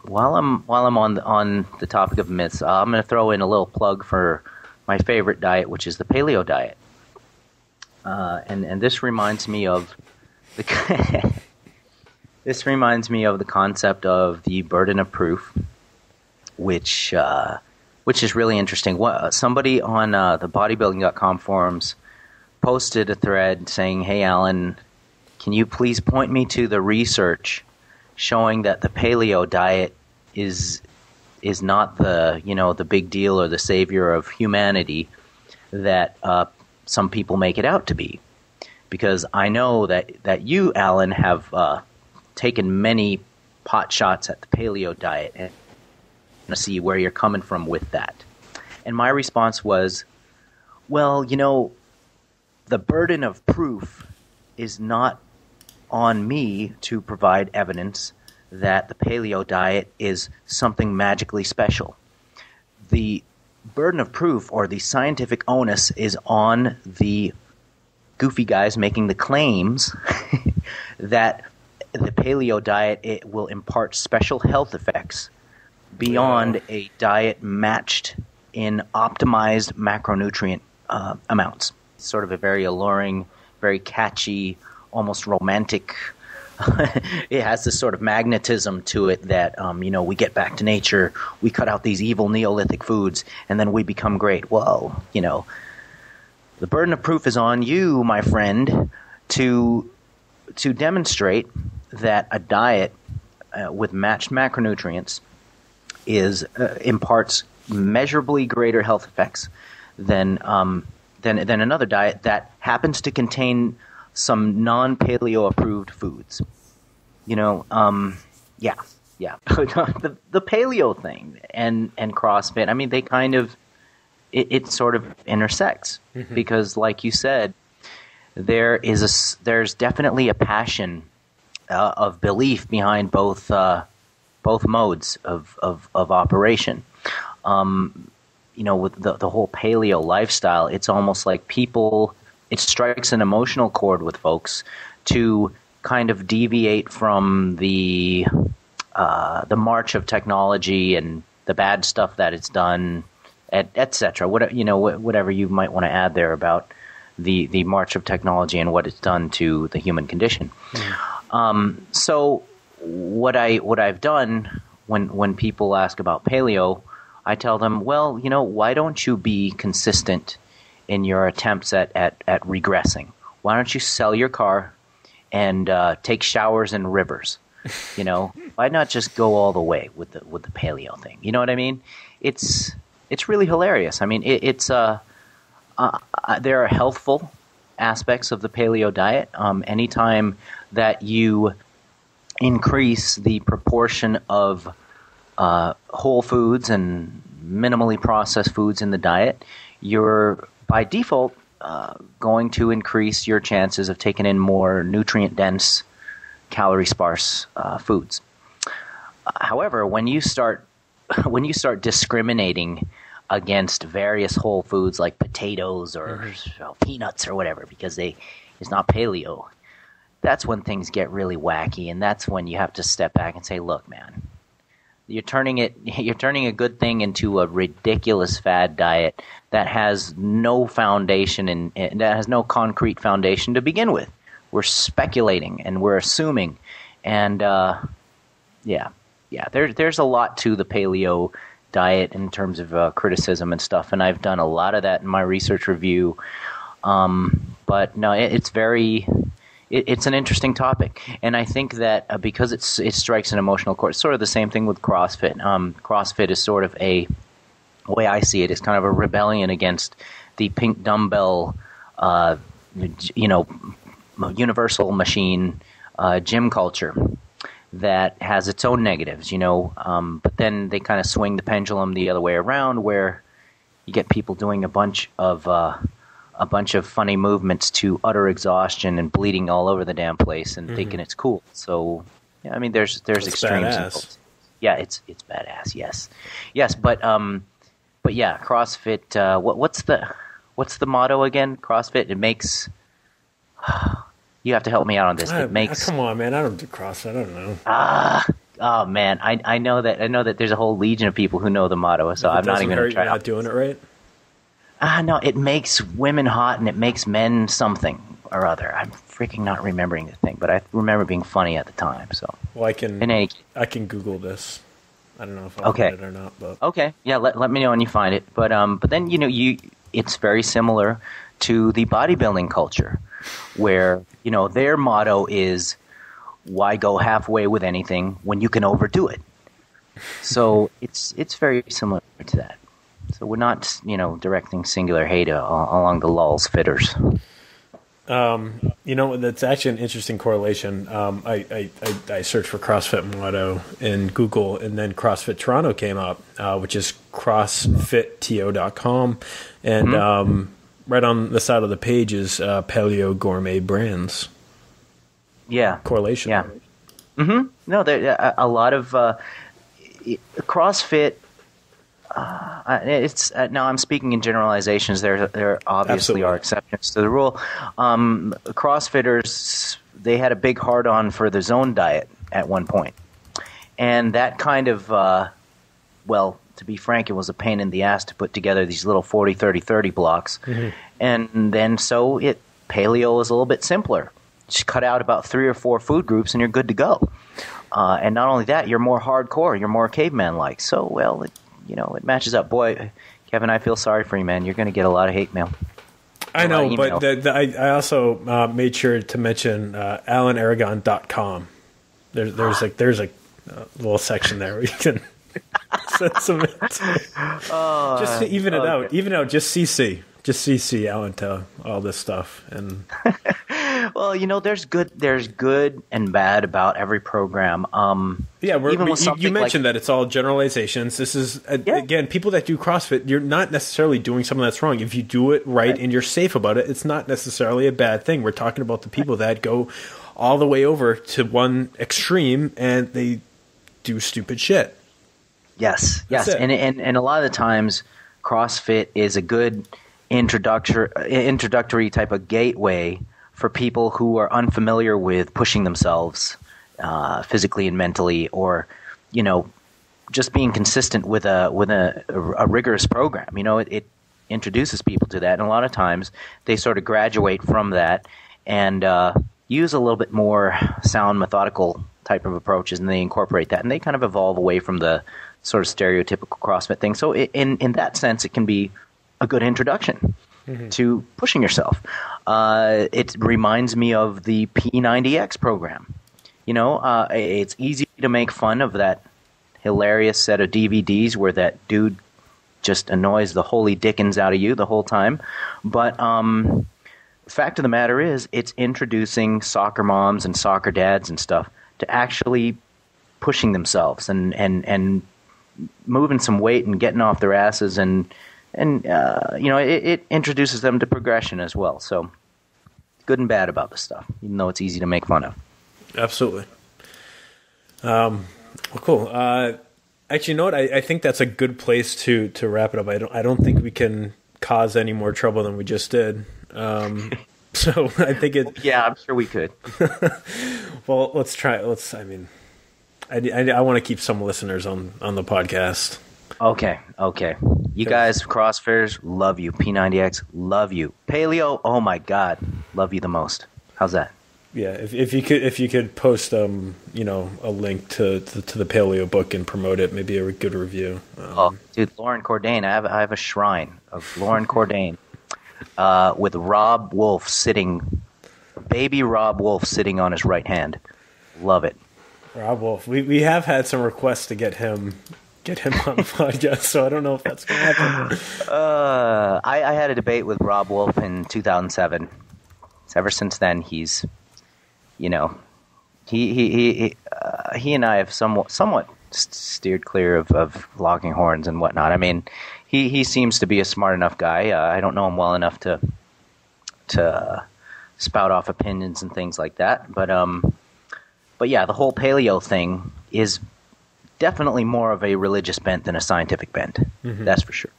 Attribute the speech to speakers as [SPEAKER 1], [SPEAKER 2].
[SPEAKER 1] while I'm on the topic of myths, I'm going to throw in a little plug for my favorite diet, which is the Paleo diet. And this reminds me of the this reminds me of the concept of the burden of proof, which is really interesting. Somebody on the bodybuilding.com forums posted a thread saying, "Hey, Alan, can you please point me to the research showing that the Paleo diet is not the big deal or the savior of humanity that some people make it out to be?" Because I know that you, Alan, have taken many pot shots at the Paleo diet, and to see where you're coming from with that. And my response was, well, the burden of proof is not on me to provide evidence that the Paleo diet is something magically special. The burden of proof, or the scientific onus, is on the goofy guys making the claims that the Paleo diet will impart special health effects beyond a diet matched in optimized macronutrient amounts. It's sort of a very alluring, very catchy, almost romantic. It has this sort of magnetism to it that, we get back to nature, we cut out these evil Neolithic foods, and then we become great. Well, the burden of proof is on you, my friend, to demonstrate that a diet with matched macronutrients imparts measurably greater health effects than another diet that happens to contain some non-paleo approved foods. The paleo thing and CrossFit, I mean, they kind of it sort of intersects, because, like you said, there's definitely a passion of belief behind both modes of operation. With the whole paleo lifestyle, it's almost like it strikes an emotional chord with folks to kind of deviate from the march of technology and the bad stuff that it's done, etc. Whatever you might want to add there about the march of technology and what it's done to the human condition. So what I've done when people ask about paleo, I tell them, well, why don't you be consistent in your attempts at regressing? Why don't you sell your car and take showers in rivers? Why not just go all the way with the paleo thing? You know what I mean? It's really hilarious. I mean, there are healthful aspects of the paleo diet. Anytime that you increase the proportion of whole foods and minimally processed foods in the diet, you're by default going to increase your chances of taking in more nutrient-dense, calorie-sparse foods. However, when you start discriminating against various whole foods like potatoes or peanuts or whatever, because it's not paleo, that's when things get really wacky, and that's when you have to step back and say, look, man, you're turning a good thing into a ridiculous fad diet that has no foundation and that has no concrete foundation to begin with. We're speculating and we're assuming, and there's a lot to the paleo diet in terms of criticism and stuff, and I've done a lot of that in my research review. But no, it's an interesting topic, and I think that because it strikes an emotional chord. It's sort of the same thing with CrossFit. CrossFit is sort of the way I see it, is kind of a rebellion against the pink dumbbell, universal machine gym culture that has its own negatives, but then they kind of swing the pendulum the other way around, where you get people doing a bunch of funny movements to utter exhaustion and bleeding all over the damn place and thinking it's cool. So, yeah, I mean, there's extremes.
[SPEAKER 2] Badass.
[SPEAKER 1] Yeah, it's badass. Yes, but yeah, CrossFit. What's the motto again? CrossFit. It makes. You have to help me out on this. It makes.
[SPEAKER 2] Come on, man! I don't do CrossFit. I don't know.
[SPEAKER 1] Oh man, I know that there's a whole legion of people who know the motto, so I'm not even going to try.
[SPEAKER 2] You're not doing it right.
[SPEAKER 1] No, it makes women hot and it makes men something or other. I'm freaking not remembering the thing, but I remember being funny at the time. So,
[SPEAKER 2] well, I can Google this. I don't know if I'll find it or not, but
[SPEAKER 1] okay, yeah, let me know when you find it. But then it's very similar to the bodybuilding culture, where their motto is, "Why go halfway with anything when you can overdo it?" So it's very similar to that. So we're not directing singular hate along the lulz fitters.
[SPEAKER 2] That's actually an interesting correlation. I searched for CrossFit motto in Google, and then CrossFit Toronto came up, which is crossfitto.com, and right on the side of the page is Paleo Gourmet Brands.
[SPEAKER 1] Yeah,
[SPEAKER 2] correlation.
[SPEAKER 1] Yeah. No, there a lot of CrossFit. Now I'm speaking in generalizations. There obviously are exceptions to the rule. CrossFitters, they had a big hard-on for the zone diet at one point, and that kind of, to be frank, it was a pain in the ass to put together these little 40, 30, 30 blocks, and then paleo is a little bit simpler. Just cut out about 3 or 4 food groups, and you're good to go. And not only that, you're more hardcore, you're more caveman-like. So, it matches up. Boy, Kevin, I feel sorry for you, man. You're going to get a lot of hate mail.
[SPEAKER 2] I know, but I also made sure to mention AlanAragon.com. There's a little section there where you can send some just to even it out. Even out, just CC Alan to all this stuff. And
[SPEAKER 1] well, there's good and bad about every program.
[SPEAKER 2] You mentioned that it's all generalizations. This is again, people that do CrossFit, you're not necessarily doing something that's wrong. If you do it right and you're safe about it, it's not necessarily a bad thing. We're talking about the people that go all the way over to one extreme and they do stupid shit.
[SPEAKER 1] Yes, and a lot of the times, CrossFit is a good introductory type of gateway for people who are unfamiliar with pushing themselves physically and mentally, or just being consistent with a rigorous program. It introduces people to that, and a lot of times they sort of graduate from that and use a little bit more sound, methodical type of approaches, and they incorporate that, and they kind of evolve away from the sort of stereotypical CrossFit thing. So in that sense, it can be a good introduction to pushing yourself. It reminds me of the P90X program. It's easy to make fun of that hilarious set of DVDs where that dude just annoys the holy dickens out of you the whole time. But the fact of the matter is, it's introducing soccer moms and soccer dads and stuff to actually pushing themselves and moving some weight and getting off their asses, and it introduces them to progression as well. So good and bad about this stuff, even though it's easy to make fun of.
[SPEAKER 2] Absolutely. Well, cool. Actually, you know what? I think that's a good place to wrap it up. I don't think we can cause any more trouble than we just did. So I think it.
[SPEAKER 1] Yeah, I'm sure we could.
[SPEAKER 2] Well, let's try. I want to keep some listeners on the podcast.
[SPEAKER 1] Okay. You guys, CrossFitters, love you. P90X, love you. Paleo, oh my God, love you the most. How's that?
[SPEAKER 2] Yeah, if you could post a link to the Paleo book and promote it, maybe a good review.
[SPEAKER 1] Dude, Lauren Cordain, I have a shrine of Lauren Cordain with Rob Wolf baby Rob Wolf sitting on his right hand. Love it.
[SPEAKER 2] Rob Wolf. We have had some requests to get him on the podcast, so I don't know if that's going to happen.
[SPEAKER 1] I had a debate with Rob Wolf in 2007. Ever since then, he's, he and I have somewhat steered clear of logging horns and whatnot. I mean, he seems to be a smart enough guy. I don't know him well enough to spout off opinions and things like that. But yeah, the whole paleo thing is definitely more of a religious bent than a scientific bent. Mm-hmm. That's for sure.